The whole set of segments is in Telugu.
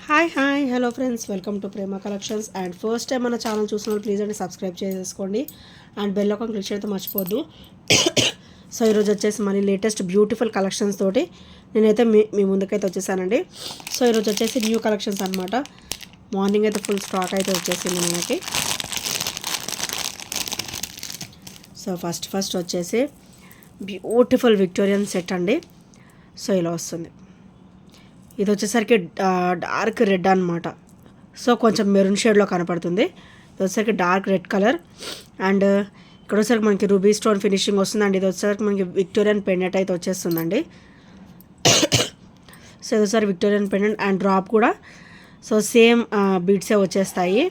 Hi hello friends, welcome to Prema collections. And first time మన ఛానల్ చూసిన ప్లీజ్ అండి సబ్స్క్రైబ్ చేసేసుకోండి అండ్ బెల్ ఐకాన్ క్లిక్ చేయడం మర్చిపోద్దు. సో ఈరోజు వచ్చేసి మళ్ళీ లేటెస్ట్ బ్యూటిఫుల్ కలెక్షన్స్ తోటి నేనైతే మీ ముందుకైతే వచ్చేసానండి. సో ఈరోజు వచ్చేసి న్యూ కలెక్షన్స్ అనమాట. మార్నింగ్ అయితే ఫుల్ స్టాక్ అయితే వచ్చేసింది మనకి. సో ఫస్ట్ వచ్చేసి బ్యూటిఫుల్ విక్టోరియన్ సెట్ అండి. సో ఇలా వస్తుంది. ఇది వచ్చేసరికి డార్క్ రెడ్ అనమాట. సో కొంచెం మెరూన్ షేడ్లో కనపడుతుంది. ఇది వచ్చేసరికి డార్క్ రెడ్ కలర్. అండ్ ఇక్కడ వచ్చేసరికి మనకి రూబీ స్టోన్ ఫినిషింగ్ వస్తుందండి. ఇది వచ్చేసరికి మనకి విక్టోరియన్ పెండెంట్ అయితే వచ్చేస్తుందండి. సో ఇది వచ్చేసరికి విక్టోరియన్ పెండెంట్ అండ్ డ్రాప్ కూడా సో సేమ్ బీడ్సే వచ్చేస్తాయి.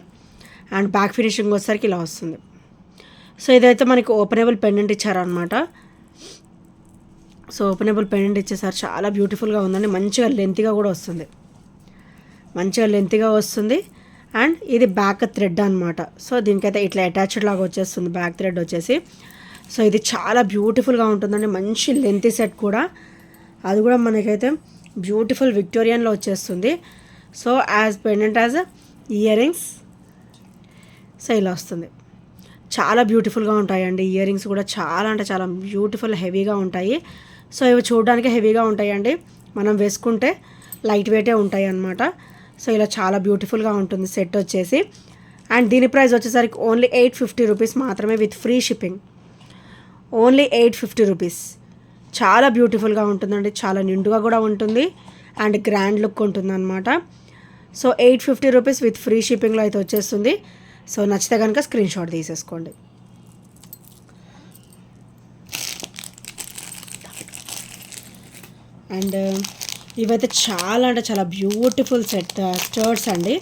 అండ్ బ్యాక్ ఫినిషింగ్ వచ్చేసరికి ఇలా వస్తుంది. సో ఇదైతే మనకి ఓపెనబుల్ పెండెంట్ ఇచ్చారనమాట. సో ఓపెనబుల్ పెండెంట్ ఇచ్చేసారు. చాలా బ్యూటిఫుల్గా ఉందండి. మంచిగా లెంత్గా కూడా వస్తుంది. అండ్ ఇది బ్యాక్ థ్రెడ్ అనమాట. సో దీనికైతే ఇట్లా అటాచ్డ్ లాగా వచ్చేస్తుంది బ్యాక్ థ్రెడ్ వచ్చేసి. సో ఇది చాలా బ్యూటిఫుల్గా ఉంటుందండి. మంచి లెంత్ సెట్ కూడా. అది కూడా మనకైతే బ్యూటిఫుల్ విక్టోరియన్లో వచ్చేస్తుంది. So as pendant as ear rings. So ఇలా వస్తుంది. చాలా బ్యూటిఫుల్గా ఉంటాయండి. ఇయర్ రింగ్స్ కూడా చాలా అంటే చాలా బ్యూటిఫుల్ హెవీగా ఉంటాయి. సో ఇవి చూడడానికి హెవీగా ఉంటాయండి. మనం వేసుకుంటే లైట్ వెయిటే ఉంటాయి అన్నమాట. సో ఇలా చాలా బ్యూటిఫుల్గా ఉంటుంది సెట్ వచ్చేసి. అండ్ దీని ప్రైస్ వచ్చేసరికి ఓన్లీ 850 రూపీస్ మాత్రమే with free shipping. Only 850 rupees. చాలా బ్యూటిఫుల్గా ఉంటుందండి. చాలా నిండుగా కూడా ఉంటుంది అండ్ గ్రాండ్ లుక్ ఉంటుంది అనమాట. సో 850 రూపీస్ విత్ ఫ్రీ షిప్పింగ్లో అయితే వచ్చేస్తుంది. సో నచ్చితే కనుక స్క్రీన్ షాట్ తీసేసుకోండి. అండ్ ఇవైతే చాలా అంటే చాలా బ్యూటిఫుల్ స్టర్ట్స్ అండి.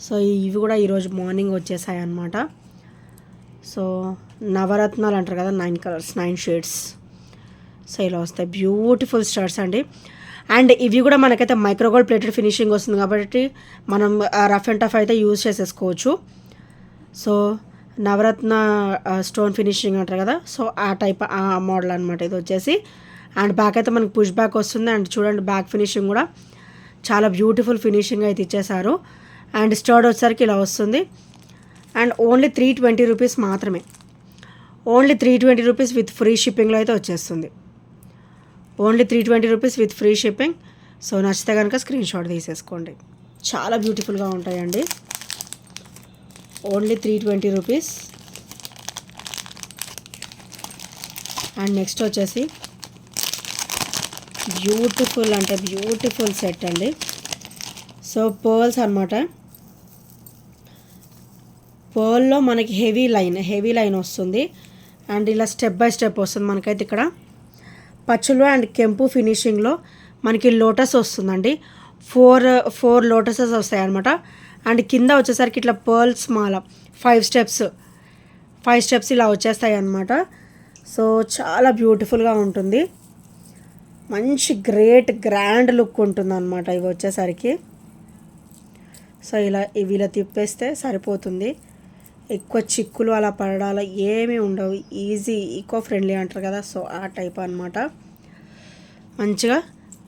సో ఇవి కూడా ఈరోజు మార్నింగ్ వచ్చేసాయి అన్నమాట. సో నవరత్నాలు అంటారు కదా, 9 కలర్స్ 9 షేడ్స్. సో ఇలా వస్తాయి బ్యూటిఫుల్ స్టర్ట్స్ అండి. అండ్ ఇవి కూడా మనకైతే మైక్రోగోల్డ్ ప్లేటెడ్ ఫినిషింగ్ వస్తుంది కాబట్టి మనం రఫ్ అండ్ టఫ్ అయితే యూజ్ చేసేసుకోవచ్చు. సో నవరత్న స్టోన్ ఫినిషింగ్ అంటారు కదా, సో ఆ టైప్ ఆ మోడల్ అనమాట ఇది వచ్చేసి. అండ్ బ్యాక్ అయితే మనకి పుష్ బ్యాక్ వస్తుంది. అండ్ చూడండి బ్యాక్ ఫినిషింగ్ కూడా చాలా బ్యూటిఫుల్ ఫినిషింగ్ అయితే ఇచ్చేసారు. అండ్ స్టర్డ్ వచ్చేసరికి ఇలా వస్తుంది. అండ్ ఓన్లీ 320 రూపీస్ మాత్రమే. ఓన్లీ 320 రూపీస్ విత్ ఫ్రీ షిప్పింగ్లో అయితే వచ్చేస్తుంది. Only 320 rupees with free shipping. So నచ్చితే కనుక స్క్రీన్ షాట్ తీసేసుకోండి. చాలా బ్యూటిఫుల్గా ఉంటాయండి. Only 320 rupees. అండ్ నెక్స్ట్ వచ్చేసి బ్యూటిఫుల్ అంటే బ్యూటిఫుల్ సెట్ అండి. సో పర్ల్స్ అనమాట. పర్ల్లో మనకి హెవీ లైన్ వస్తుంది. అండ్ ఇలా స్టెప్ బై స్టెప్ వస్తుంది మనకైతే. ఇక్కడ పచ్చులు అండ్ కెంపు ఫినిషింగ్లో మనకి లోటస్ వస్తుందండి. ఫోర్ లోటసెస్ వస్తాయి అనమాట. అండ్ కింద వచ్చేసరికి ఇట్లా పర్ల్స్ మాల 5 స్టెప్స్ ఇలా వచ్చేస్తాయి అన్నమాట. సో చాలా బ్యూటిఫుల్గా ఉంటుంది. మంచి గ్రాండ్ లుక్ ఉంటుంది అనమాట ఇవి వచ్చేసరికి. సో ఇవి ఇలా తిప్పేస్తే సరిపోతుంది. ఎక్కువ చిక్కులు అలా పడాలి ఏమీ ఉండవు. ఈజీ ఈకో ఫ్రెండ్లీ అంటారు కదా, సో ఆ టైప్ అనమాట. మంచిగా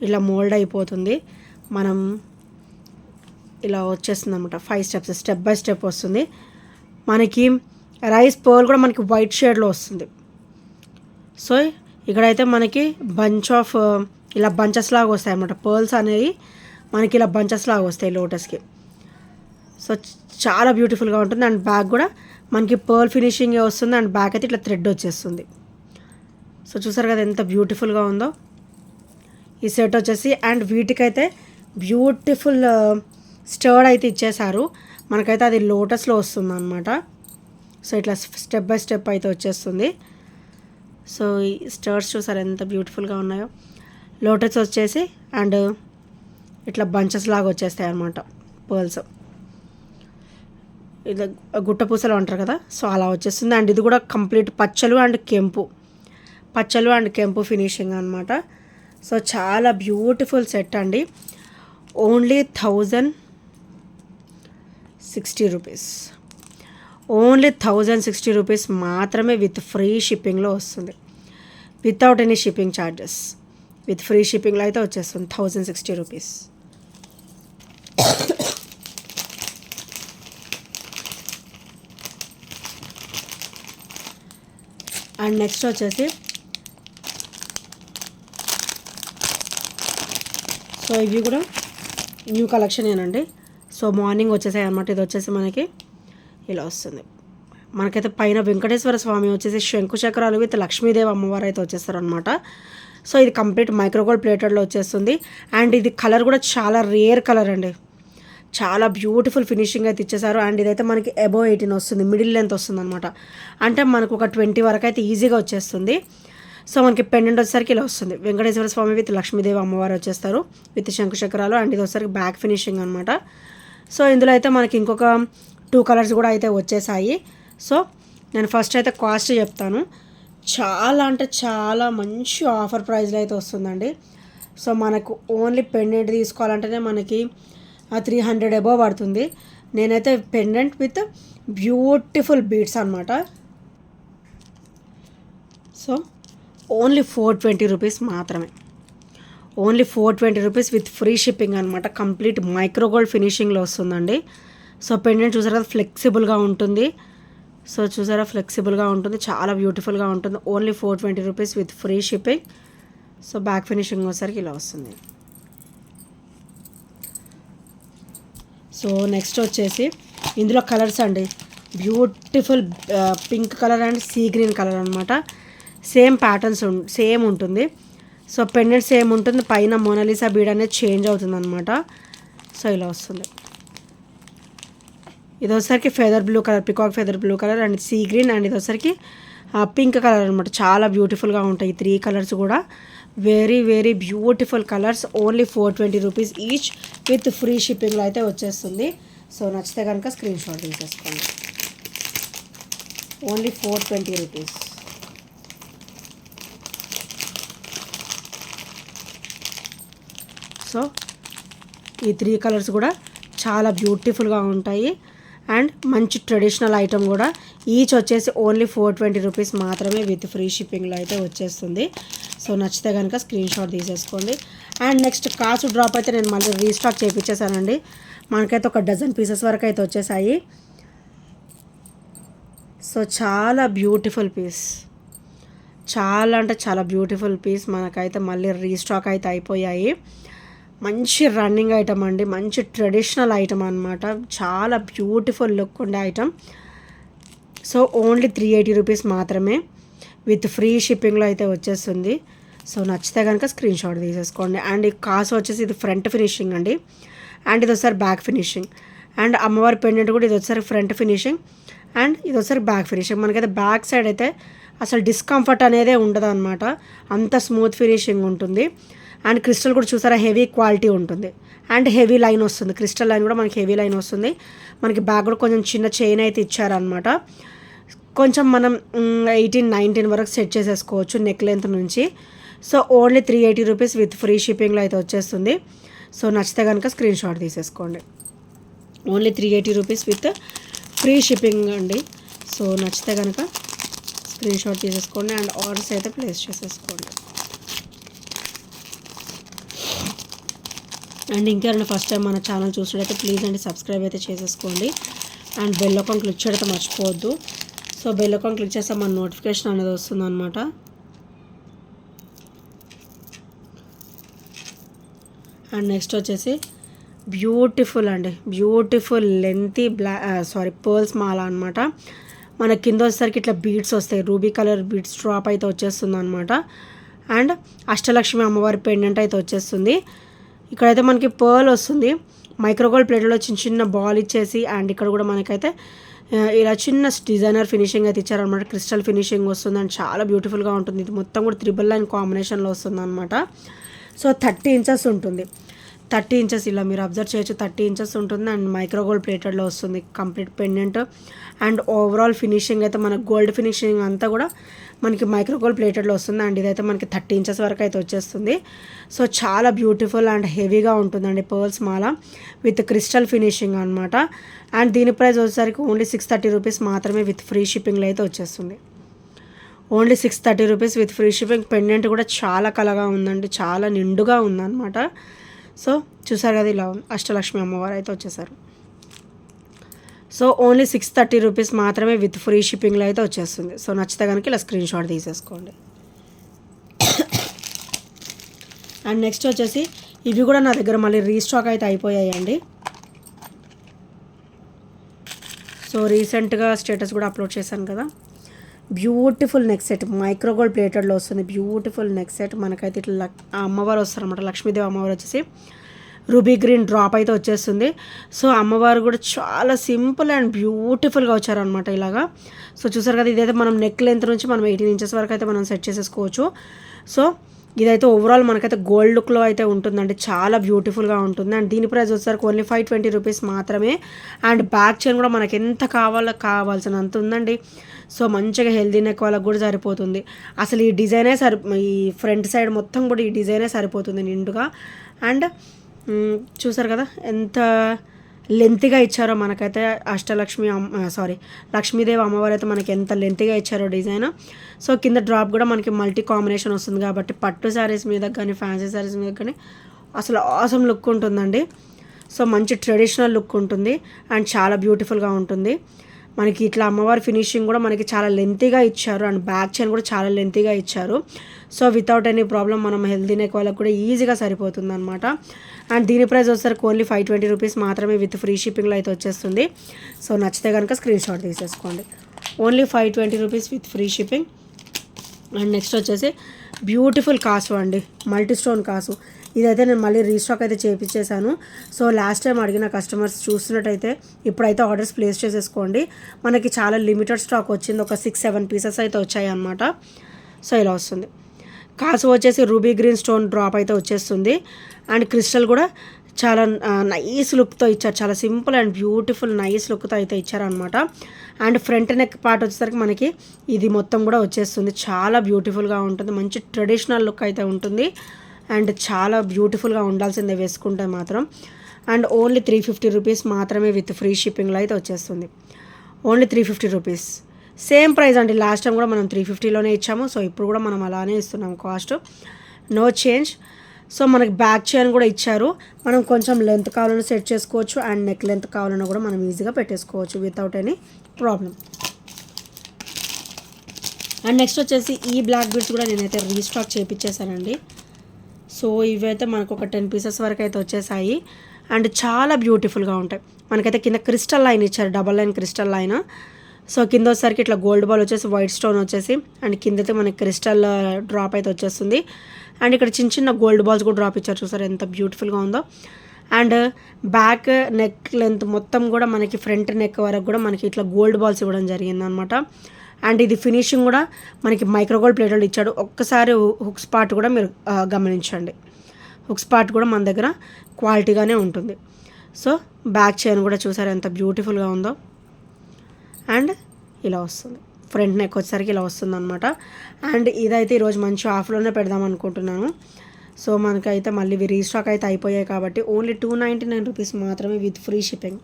ఇలా మోల్డ్ అయిపోతుంది. మనం ఇలా వచ్చేస్తుంది అనమాట. 5 స్టెప్స్ స్టెప్ బై స్టెప్ వస్తుంది. మనకి రైస్ పర్ల్ కూడా మనకి వైట్ షేడ్లో వస్తుంది. సో ఇక్కడైతే మనకి ఇలా బంచెస్ లాగా వస్తాయి అన్నమాట. పర్ల్స్ అనేవి మనకి ఇలా బంచెస్ లాగా వస్తాయి లోటస్కి. సో చాలా బ్యూటిఫుల్గా ఉంటుంది. అండ్ బ్యాక్ కూడా మనకి పర్ల్ ఫినిషింగ్ వస్తుంది. అండ్ బ్యాక్ అయితే ఇట్లా థ్రెడ్ వచ్చేస్తుంది. సో చూసారు కదా ఎంత బ్యూటిఫుల్గా ఉందో ఈ సెట్ వచ్చేసి. అండ్ వీటికైతే బ్యూటిఫుల్ స్టర్డ్ అయితే ఇచ్చేసారు మనకైతే. అది లోటస్లో వస్తుంది అనమాట. సో ఇట్లా స్టెప్ బై స్టెప్ అయితే వచ్చేస్తుంది. సో ఈ స్టర్డ్స్ చూసారు ఎంత బ్యూటిఫుల్గా ఉన్నాయో. లోటస్ వచ్చేసి అండ్ ఇట్లా బంచెస్ లాగా వచ్చేస్తాయి అనమాట పర్ల్స్. ఇది గుట్ట పూసలు అంటారు కదా, సో అలా వచ్చేస్తుంది. అండ్ ఇది కూడా కంప్లీట్ పచ్చలు అండ్ కెంపు ఫినిషింగ్ అనమాట. సో చాలా బ్యూటిఫుల్ సెట్ అండి. Only 1060 rupees. ఓన్లీ 1060 రూపీస్ మాత్రమే విత్ ఫ్రీ షిప్పింగ్లో వస్తుంది. Without any shipping charges. With free షిప్పింగ్లో అయితే వచ్చేస్తుంది 1060 రూపీస్. అండ్ నెక్స్ట్ వచ్చేసి సో ఇవి కూడా న్యూ కలెక్షన్ ఏనండి. సో మార్నింగ్ వచ్చేసాయి అనమాట. ఇది వచ్చేసి మనకి ఇలా వస్తుంది. మనకైతే పైన వెంకటేశ్వర స్వామి వచ్చేసి శంకు చక్రాలు విత్ లక్ష్మీదేవి అమ్మవారు అయితే వచ్చేస్తారు అనమాట. సో ఇది కంప్లీట్ మైక్రోగోల్డ్ ప్లేటెడ్లో వచ్చేస్తుంది. అండ్ ఇది కలర్ కూడా చాలా రేర్ కలర్ అండి. చాలా బ్యూటిఫుల్ ఫినిషింగ్ అయితే ఇచ్చేసారు. అండ్ ఇదైతే మనకి అబోవ్ 18 వస్తుంది, మిడిల్ లెంత్ వస్తుంది అనమాట. అంటే మనకు ఒక 20 వరకు అయితే ఈజీగా వచ్చేస్తుంది. సో మనకి పెండెంట్ వచ్చేసరికి ఇలా వస్తుంది. వెంకటేశ్వర స్వామి విత్ లక్ష్మీదేవి అమ్మవారు వచ్చేస్తారు విత్ శంకు చక్రాలు. అండ్ ఇది వచ్చేసరికి బ్యాక్ ఫినిషింగ్ అనమాట. సో ఇందులో అయితే మనకి ఇంకొక 2 కలర్స్ కూడా అయితే వచ్చేసాయి. సో నేను ఫస్ట్ అయితే కాస్ట్ చెప్తాను. చాలా అంటే చాలా మంచి ఆఫర్ ప్రైస్లో అయితే వస్తుందండి. సో మనకు ఓన్లీ పెండెంట్ తీసుకోవాలంటేనే మనకి 300 అబోవ్ పడుతుంది. నేనైతే పెండెంట్ విత్ బ్యూటిఫుల్ బీడ్స్ అనమాట. సో ఓన్లీ 420 రూపీస్ మాత్రమే. Only 420 rupees with free shipping అనమాట. కంప్లీట్ మైక్రోగోల్డ్ ఫినిషింగ్లో వస్తుందండి. సో పెండెంట్ చూసారా ఫ్లెక్సిబుల్గా ఉంటుంది. సో చూసారా ఫ్లెక్సిబుల్గా ఉంటుంది, చాలా బ్యూటిఫుల్గా ఉంటుంది. Only 420 rupees with free shipping. So back finishing వచ్చేసరికి ఇలా వస్తుంది. సో నెక్స్ట్ వచ్చేసి ఇందులో కలర్స్ అండి. Beautiful pink colour and sea green colour అనమాట. సేమ్ ప్యాటర్న్స్ సేమ్ ఉంటుంది. సో పెండెంట్ సేమ్ ఉంటుంది, పైన మోనాలిసా బీడ్ అనేది చేంజ్ అవుతుంది అనమాట. సో ఇలా వస్తుంది. ఇది వచ్చేసరికి feather blue colour, peacock feather blue colour and sea green. And ఇది వచ్చేసరికి పింక్ కలర్ అనమాట. చాలా బ్యూటిఫుల్గా ఉంటాయి ఈ 3 కలర్స్ కూడా. Very very beautiful colours. Only 420 rupees each with free షిప్పింగ్లో అయితే వచ్చేస్తుంది. సో నచ్చితే కనుక స్క్రీన్ షాట్ తీసేసుకోండి. Only 420 rupees. సో ఈ 3 కలర్స్ కూడా చాలా బ్యూటిఫుల్గా ఉంటాయి. అండ్ మంచి ట్రెడిషనల్ ఐటమ్ కూడా. ఈచ్ వచ్చేసి ఓన్లీ 420 రూపీస్ మాత్రమే విత్ ఫ్రీ షిప్పింగ్లో అయితే వచ్చేస్తుంది. సో నచ్చితే కనుక స్క్రీన్ షాట్ తీసేసుకోండి. అండ్ నెక్స్ట్ కాసు డ్రాప్ అయితే నేను మళ్ళీ రీస్టాక్ చేయించేసానండి. మనకైతే ఒక డజన్ పీసెస్ వరకు అయితే వచ్చేసాయి. సో చాలా బ్యూటిఫుల్ పీస్, చాలా అంటే చాలా బ్యూటిఫుల్ పీస్. మనకైతే మళ్ళీ రీస్టాక్ అయితే అయిపోయాయి. మంచి రన్నింగ్ ఐటమ్ అండి, మంచి ట్రెడిషనల్ ఐటమ్ అనమాట. చాలా బ్యూటిఫుల్ లుక్ ఉండే ఐటమ్. సో ఓన్లీ 380 రూపీస్ మాత్రమే విత్ ఫ్రీ షిప్పింగ్లో అయితే వచ్చేస్తుంది. సో నచ్చితే కనుక స్క్రీన్ షాట్ తీసేసుకోండి. అండ్ ఈ కాసు వచ్చేసి ఇది ఫ్రంట్ ఫినిషింగ్ అండి. అండ్ ఇది ఒకసారి బ్యాక్ ఫినిషింగ్. అండ్ అమ్మవారి పెండెంట్ కూడా ఇది ఒకసారి ఫ్రంట్ ఫినిషింగ్ అండ్ ఇది ఒకసారి బ్యాక్ ఫినిషింగ్. మనకైతే బ్యాక్ సైడ్ అయితే అసలు డిస్కంఫర్ట్ అనేదే ఉండదు అనమాట. అంత స్మూత్ ఫినిషింగ్ ఉంటుంది. అండ్ క్రిస్టల్ కూడా చూసారా హెవీ క్వాలిటీ ఉంటుంది. అండ్ హెవీ లైన్ వస్తుంది. క్రిస్టల్ లైన్ కూడా మనకి హెవీ లైన్ వస్తుంది. మనకి బ్యాక్ కూడా కొంచెం చిన్న చైన్ అయితే ఇచ్చారనమాట. కొంచెం మనం 18-19 వరకు సెట్ చేసేసుకోవచ్చు నెక్ లెంత్ నుంచి. So only 380 rupees with free షిప్పింగ్లో అయితే వచ్చేస్తుంది. సో నచ్చితే కనుక స్క్రీన్ షాట్ తీసేసుకోండి. Only 380 rupees with free shipping అండి. సో నచ్చితే కనుక స్క్రీన్ షాట్ తీసేసుకోండి అండ్ ఆర్డర్స్ అయితే ప్లేస్ చేసేసుకోండి. అండ్ ఇంకెవరైనా ఫస్ట్ టైం మన ఛానల్ చూసినట్టయితే ప్లీజ్ అండి సబ్స్క్రైబ్ అయితే చేసేసుకోండి. అండ్ బెల్ ఐకాన్ క్లిక్ చేయడం మర్చిపోవద్దు. సో బెల్ ఐకాన్ క్లిక్ చేస్తే మన నోటిఫికేషన్ అనేది వస్తుంది అనమాట. అండ్ నెక్స్ట్ వచ్చేసి బ్యూటిఫుల్ అండి, బ్యూటిఫుల్ లెంతీ పర్ల్స్ మాల అనమాట. మన కింద వచ్చేసరికి ఇట్లా బీడ్స్ వస్తాయి, రూబీ కలర్ బీడ్స్ డ్రాప్ అయితే వచ్చేస్తుంది అనమాట. అండ్ అష్టలక్ష్మి అమ్మవారి పెండెంట్ అయితే వచ్చేస్తుంది. ఇక్కడైతే మనకి పర్ల్ వస్తుంది, మైక్రోగోల్డ్ ప్లేట్లో చిన్న చిన్న బాల్ ఇచ్చేసి. అండ్ ఇక్కడ కూడా మనకైతే ఇలా చిన్న డిజైనర్ ఫినిషింగ్ అయితే ఇచ్చారనమాట. క్రిస్టల్ ఫినిషింగ్ వస్తుంది అండ్ చాలా బ్యూటిఫుల్గా ఉంటుంది. ఇది మొత్తం కూడా 3 లైన్ కాంబినేషన్లో వస్తుంది అనమాట. సో 30 ఇంచెస్ ఉంటుంది. 30 ఇంచెస్ ఇలా మీరు అబ్జర్వ్ చేయొచ్చు. 30 ఇంచెస్ ఉంటుంది అండ్ మైక్రోగోల్డ్ ప్లేటెడ్లో వస్తుంది complete pendant. And overall finishing అయితే మన గోల్డ్ ఫినిషింగ్ అంతా కూడా మనకి మైక్రోగోల్డ్ ప్లేటెడ్లో వస్తుంది. అండ్ ఇదైతే మనకి 30 ఇంచెస్ వరకు అయితే వచ్చేస్తుంది. సో చాలా బ్యూటిఫుల్ అండ్ హెవీగా ఉంటుందండి pearls Mala with crystal finishing అనమాట. అండ్ దీని ప్రైస్ వచ్చేసరికి ఓన్లీ 630 రూపీస్ మాత్రమే విత్ ఫ్రీ షిప్పింగ్లో అయితే వచ్చేస్తుంది. Only 630 rupees with free shipping. Pendant కూడా చాలా కలగా ఉందండి, చాలా నిండుగా ఉందన్నమాట. సో చూసారు కదా, ఇలా అష్టలక్ష్మి అమ్మవారు అయితే వచ్చేసారు. సో ఓన్లీ 630 రూపీస్ మాత్రమే విత్ ఫ్రీ షిప్పింగ్లో అయితే వచ్చేస్తుంది. సో నచ్చితే కనుక ఇలా స్క్రీన్ షాట్ తీసేసుకోండి. అండ్ నెక్స్ట్ వచ్చేసి ఇవి కూడా నా దగ్గర మళ్ళీ రీస్టాక్ అయితే అయిపోయాయండి. సో రీసెంట్గా స్టేటస్ కూడా అప్లోడ్ చేశాను కదా. బ్యూటిఫుల్ నెక్ సెట్, మైక్రోగోల్డ్ ప్లేటెడ్లో వస్తుంది. Beautiful neck set. మనకైతే ఇట్లా అమ్మవారు వస్తారన్నమాట, లక్ష్మీదేవి అమ్మవారు వచ్చేసి రూబీ గ్రీన్ డ్రాప్ అయితే వచ్చేస్తుంది. సో అమ్మవారు కూడా చాలా సింపుల్ అండ్ బ్యూటిఫుల్గా వచ్చారనమాట ఇలాగా. సో చూసారు కదా, ఇదైతే మనం నెక్ లెంత్ నుంచి మనం 18 ఇంచెస్ వరకు అయితే మనం సెట్ చేసేసుకోవచ్చు. సో ఇదైతే ఓవరాల్ మనకైతే గోల్డ్ లుక్లో అయితే ఉంటుందండి, చాలా బ్యూటిఫుల్గా ఉంటుంది. అండ్ దీని ప్రైస్ వచ్చేసరికి ఓన్లీ 520 రూపీస్ మాత్రమే. అండ్ బ్యాక్ చైన్ కూడా మనకి ఎంత కావాల్సినంత ఉందండి. సో మంచిగా హెల్దీ నెక్ వాళ్ళకి కూడా సరిపోతుంది. అసలు ఈ డిజైనే ఈ ఫ్రంట్ సైడ్ మొత్తం కూడా ఈ డిజైనే సరిపోతుంది నిండుగా. అండ్ చూసారు కదా ఎంత లెంత్గా ఇచ్చారో మనకైతే అష్టలక్ష్మి లక్ష్మీదేవి అమ్మవారు అయితే మనకి ఎంత లెంత్గా ఇచ్చారో డిజైన్. సో కింద డ్రాప్ కూడా మనకి మల్టీ కాంబినేషన్ వస్తుంది కాబట్టి పట్టు శారీస్ మీద కానీ ఫ్యాన్సీ శారీస్ మీద కానీ అసలు ఆసమ్ లుక్ ఉంటుందండి. సో మంచి ట్రెడిషనల్ లుక్ ఉంటుంది అండ్ చాలా బ్యూటిఫుల్గా ఉంటుంది. మనకి ఇట్లా అమ్మవారి ఫినిషింగ్ కూడా మనకి చాలా లెంతీగా ఇచ్చారు అండ్ బ్యాక్ చైన్ కూడా చాలా లెంతీగా ఇచ్చారు. సో వితౌట్ ఎనీ ప్రాబ్లం మనం హెల్దీ నెక్ వాళ్ళకి కూడా ఈజీగా సరిపోతుంది అనమాట. అండ్ దీని ప్రైస్ వచ్చేసరికి ఓన్లీ 520 రూపీస్ మాత్రమే విత్ ఫ్రీ షిప్పింగ్లో అయితే వచ్చేస్తుంది. సో నచ్చితే కనుక స్క్రీన్ షాట్ తీసేసుకోండి. Only 520 rupees with free shipping. And next వచ్చేసి బ్యూటిఫుల్ కాసు అండి, మల్టీ స్టోన్ కాసు. ఇదైతే నేను మళ్ళీ రీస్టాక్ అయితే చేయించేసాను. సో లాస్ట్ టైం అడిగిన కస్టమర్స్ చూస్తున్నట్టయితే ఇప్పుడైతే ఆర్డర్స్ ప్లేస్ చేసేసుకోండి. మనకి చాలా లిమిటెడ్ స్టాక్ వచ్చింది, ఒక 6-7 పీసెస్ అయితే వచ్చాయి అన్నమాట. సో ఇలా వస్తుంది. కాసు వచ్చేసి రూబీ గ్రీన్ స్టోన్ డ్రాప్ అయితే వచ్చేస్తుంది. అండ్ క్రిస్టల్ కూడా చాలా నైస్ లుక్తో ఇచ్చారు, చాలా సింపుల్ అండ్ బ్యూటిఫుల్ నైస్ లుక్తో అయితే ఇచ్చారనమాట. అండ్ ఫ్రంట్ నెక్ పార్ట్ వచ్చేసరికి మనకి ఇది మొత్తం కూడా వచ్చేస్తుంది, చాలా బ్యూటిఫుల్గా ఉంటుంది, మంచి ట్రెడిషనల్ లుక్ అయితే ఉంటుంది. అండ్ చాలా బ్యూటిఫుల్గా ఉండాల్సిందే వేసుకుంటే మాత్రం. అండ్ ఓన్లీ 350 రూపీస్ మాత్రమే విత్ ఫ్రీ షిప్పింగ్లో అయితే వచ్చేస్తుంది. ఓన్లీ 350 రూపీస్, సేమ్ ప్రైస్ అండి. లాస్ట్ టైం కూడా మనం 350లోనే ఇచ్చాము. సో ఇప్పుడు కూడా మనం అలానే ఇస్తున్నాం, కాస్ట్ నో చేంజ్. సో మనకి బ్యాక్ చైన్ కూడా ఇచ్చారు, మనం కొంచెం లెంత్ కావాలన్నా సెట్ చేసుకోవచ్చు అండ్ నెక్ లెంత్ కావాలన్నా కూడా మనం ఈజీగా పెట్టేసుకోవచ్చు without any problem. And next వచ్చేసి ఈ బ్లాక్ బీడ్స్ కూడా నేనైతే రీస్టాక్ చేయించేసానండి. సో ఇవైతే మనకు ఒక 10 పీసెస్ వరకు అయితే వచ్చేసాయి అండ్ చాలా బ్యూటిఫుల్గా ఉంటాయి. మనకైతే కింద క్రిస్టల్ లైన్ ఇచ్చారు, double line crystal line. So కింద వచ్చేసరికి ఇట్లా గోల్డ్ బాల్ వచ్చేసి వైట్ స్టోన్ వచ్చేసి అండ్ కిందైతే మనకి క్రిస్టల్ డ్రాప్ అయితే వచ్చేస్తుంది. అండ్ ఇక్కడ చిన్న చిన్న గోల్డ్ బాల్స్ కూడా డ్రాప్ ఇచ్చారు, చూసారు ఎంత బ్యూటిఫుల్గా ఉందో. అండ్ బ్యాక్ నెక్ లెంత్ మొత్తం కూడా మనకి ఫ్రంట్ నెక్ వరకు కూడా మనకి ఇట్లా గోల్డ్ బాల్స్ ఇవ్వడం జరిగింది అనమాట. అండ్ ఇది ఫినిషింగ్ కూడా మనకి మైక్రోగోల్డ్ ప్లేటెడ్ ఇచ్చాడు. ఒక్కసారి హుక్స్ పార్ట్ కూడా మీరు గమనించండి, హుక్స్ పార్ట్ కూడా మన దగ్గర క్వాలిటీగానే ఉంటుంది. సో బ్యాక్ చైన్ కూడా చూసారు ఎంత బ్యూటిఫుల్గా ఉందో. అండ్ ఇలా వస్తుంది, ఫ్రంట్ నెక్ వచ్చేసరికి ఇలా వస్తుంది అనమాట. అండ్ ఇదైతే ఈరోజు మంచి ఆఫర్లోనే పెడదాం అనుకుంటున్నాను. సో మనకైతే మళ్ళీ రీస్టాక్ అయితే అయిపోయాయి కాబట్టి ఓన్లీ 299 రూపీస్ మాత్రమే with free shipping.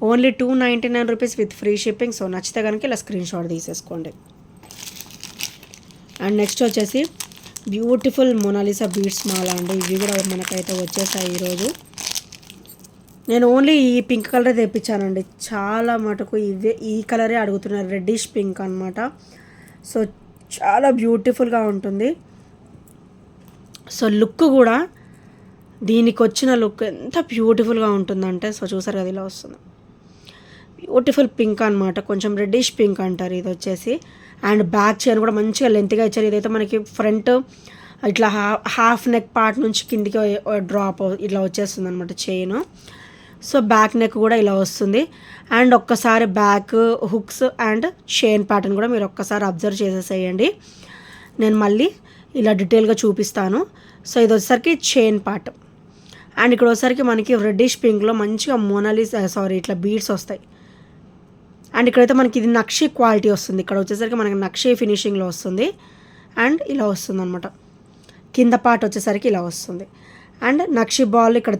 Only 299 rupees with free shipping. So నచ్చితే కనుక ఇలా స్క్రీన్ షాట్ తీసేసుకోండి. అండ్ నెక్స్ట్ వచ్చేసి బ్యూటిఫుల్ మొనాలిసా బీడ్స్ మాల అండి, ఇవి కూడా మనకైతే వచ్చేసాయి ఈరోజు. నేను ఓన్లీ ఈ పింక్ కలరే తెప్పించానండి, చాలా మటుకు ఈ కలరే అడుగుతున్నారు, రెడ్డిష్ పింక్ అనమాట. సో చాలా బ్యూటిఫుల్గా ఉంటుంది. సో లుక్ కూడా దీనికి వచ్చిన లుక్ ఎంత బ్యూటిఫుల్గా ఉంటుందంటే, సో చూసారు కదా ఇలా వస్తుంది, బ్యూటిఫుల్ పింక్ అనమాట, కొంచెం రెడ్డిష్ పింక్ అంటారు ఇది వచ్చేసి. అండ్ బ్యాక్ చైన్ కూడా మంచిగా లెంత్గా ఇచ్చారు. ఇదైతే మనకి ఫ్రంట్ ఇట్లా హాఫ్ నెక్ పార్ట్ నుంచి కిందికి డ్రాప్ ఇట్లా వచ్చేస్తుంది అనమాట చైన్. సో బ్యాక్ నెక్ కూడా ఇలా వస్తుంది. అండ్ ఒక్కసారి back hooks and chain pattern కూడా మీరు ఒక్కసారి అబ్జర్వ్ చేసేసేయండి, నేను మళ్ళీ ఇలా డీటెయిల్గా చూపిస్తాను. సో ఇది వచ్చేసరికి చైన్ పార్ట్. అండ్ ఇక్కడ వచ్చేసరికి మనకి రెడ్డిష్ పింక్లో మంచిగా ఇట్లా బీడ్స్ వస్తాయి. అండ్ ఇక్కడైతే మనకి ఇది నక్షి క్వాలిటీ వస్తుంది, ఇక్కడ వచ్చేసరికి మనకి నక్షి ఫినిషింగ్లో వస్తుంది. అండ్ ఇలా వస్తుంది అనమాట, కింద పార్ట్ వచ్చేసరికి ఇలా వస్తుంది. అండ్ నక్షి బాల్ ఇక్కడ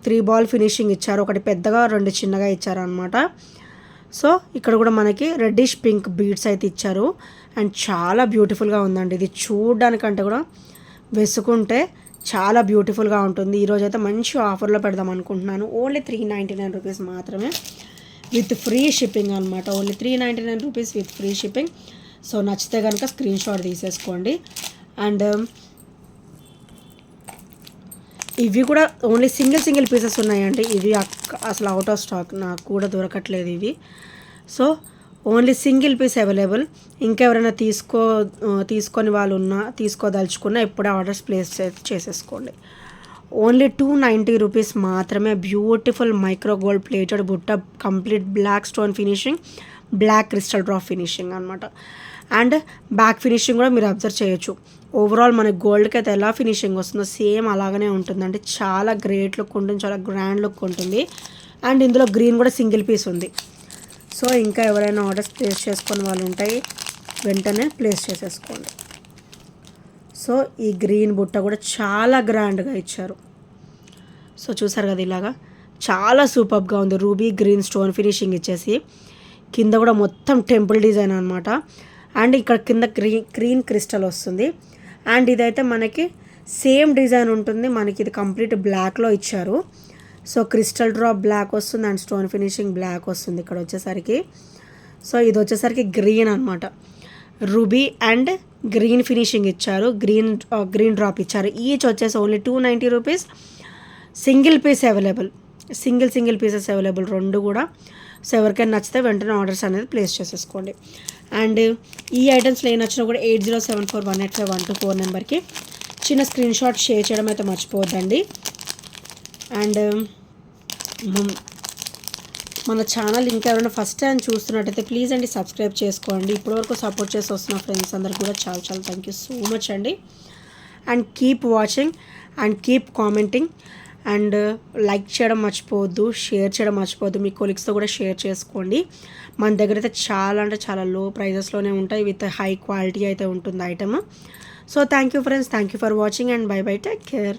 త్రీ బాల్ ఫినిషింగ్ ఇచ్చారు, ఒకటి పెద్దగా 2 చిన్నగా ఇచ్చారు అనమాట. సో ఇక్కడ కూడా మనకి రెడ్డిష్ పింక్ బీడ్స్ అయితే ఇచ్చారు అండ్ చాలా బ్యూటిఫుల్గా ఉందండి. ఇది చూడడానికంటే కూడా వేసుకుంటే చాలా బ్యూటిఫుల్గా ఉంటుంది. ఈరోజు అయితే మంచి ఆఫర్లో పెడదాం అనుకుంటున్నాను. ఓన్లీ 399 రూపీస్ మాత్రమే విత్ ఫ్రీ షిప్పింగ్ అనమాట. Only 399 rupees with free shipping. So నచ్చితే కనుక స్క్రీన్ షాట్ తీసేసుకోండి. అండ్ ఇవి కూడా ఓన్లీ సింగిల్ పీసెస్ ఉన్నాయండి. ఇవి అసలు అవుట్ ఆఫ్ స్టాక్, నాకు కూడా దొరకట్లేదు ఇవి. So only single piece available. ఇంకెవరైనా తీసుకొని వాళ్ళు ఉన్నా, తీసుకోదలుచుకున్నా ఇప్పుడే ఆర్డర్స్ ప్లేస్ చేసేసుకోండి. ఓన్లీ 290 రూపీస్ మాత్రమే. బ్యూటిఫుల్ మైక్రో గోల్డ్ ప్లేటెడ్ బుట్ట, complete black stone finishing, black crystal drop finishing అనమాట. అండ్ బ్యాక్ ఫినిషింగ్ కూడా మీరు అబ్జర్వ్ చేయొచ్చు. ఓవరాల్ మనకి గోల్డ్కి అయితే ఎలా ఫినిషింగ్ వస్తుందో సేమ్ అలాగనే ఉంటుందండి. చాలా గ్రేట్ లుక్ ఉంటుంది, చాలా గ్రాండ్ లుక్ ఉంటుంది. అండ్ ఇందులో గ్రీన్ కూడా సింగిల్ పీస్ ఉంది. సో ఇంకా ఎవరైనా ఆర్డర్స్ ప్లేస్ చేసుకొని వాళ్ళు ఉంటాయి, వెంటనే ప్లేస్ చేసేసుకోండి. సో ఈ గ్రీన్ బుట్ట కూడా చాలా గ్రాండ్గా ఇచ్చారు. సో చూసారు కదా, ఇలాగా చాలా సూపర్గా ఉంది. రూబీ గ్రీన్ స్టోన్ ఫినిషింగ్ ఇచ్చేసి కింద కూడా మొత్తం టెంపుల్ డిజైన్ అనమాట. అండ్ ఇక్కడ కింద గ్రీన్ క్రిస్టల్ వస్తుంది. అండ్ ఇదైతే మనకి సేమ్ డిజైన్ ఉంటుంది. మనకి ఇది కంప్లీట్ బ్లాక్లో ఇచ్చారు. సో క్రిస్టల్ డ్రాప్ బ్లాక్ వస్తుంది అండ్ స్టోన్ ఫినిషింగ్ బ్లాక్ వస్తుంది ఇక్కడ వచ్చేసరికి. సో ఇది వచ్చేసరికి గ్రీన్ అనమాట. రూబీ అండ్ గ్రీన్ ఫినిషింగ్ ఇచ్చారు, గ్రీన్ డ్రాప్ ఇచ్చారు. ఈచ్ వచ్చేసి only 290 rupees. Single piece available, single pieces available రెండు కూడా. సో ఎవరికైనా నచ్చితే వెంటనే ఆర్డర్స్ అనేది ప్లేస్ చేసేసుకోండి. అండ్ ఈ ఐటమ్స్లో ఏ నచ్చినా కూడా 8074185124 నెంబర్కి చిన్న స్క్రీన్ షాట్ షేర్ చేయడం అయితే మర్చిపోవద్దండి. అండ్ మన ఛానల్ ఇంకెవరైనా ఫస్ట్ టైం చూస్తున్నట్టయితే ప్లీజ్ అండి సబ్స్క్రైబ్ చేసుకోండి. ఇప్పటివరకు సపోర్ట్ చేసి వస్తున్న ఫ్రెండ్స్ అందరికి కూడా చాలా థ్యాంక్ యూ సో మచ్ అండి. And keep watching and keep commenting and like చేయడం మర్చిపోవద్దు, షేర్ చేయడం మర్చిపోవద్దు. మీ కొలీగ్స్తో కూడా షేర్ చేసుకోండి. మన దగ్గర అయితే చాలా అంటే చాలా లో ప్రైజెస్లోనే ఉంటాయి, విత్ హై క్వాలిటీ అయితే ఉంటుంది item. So thank you friends, thank you for watching and bye take care.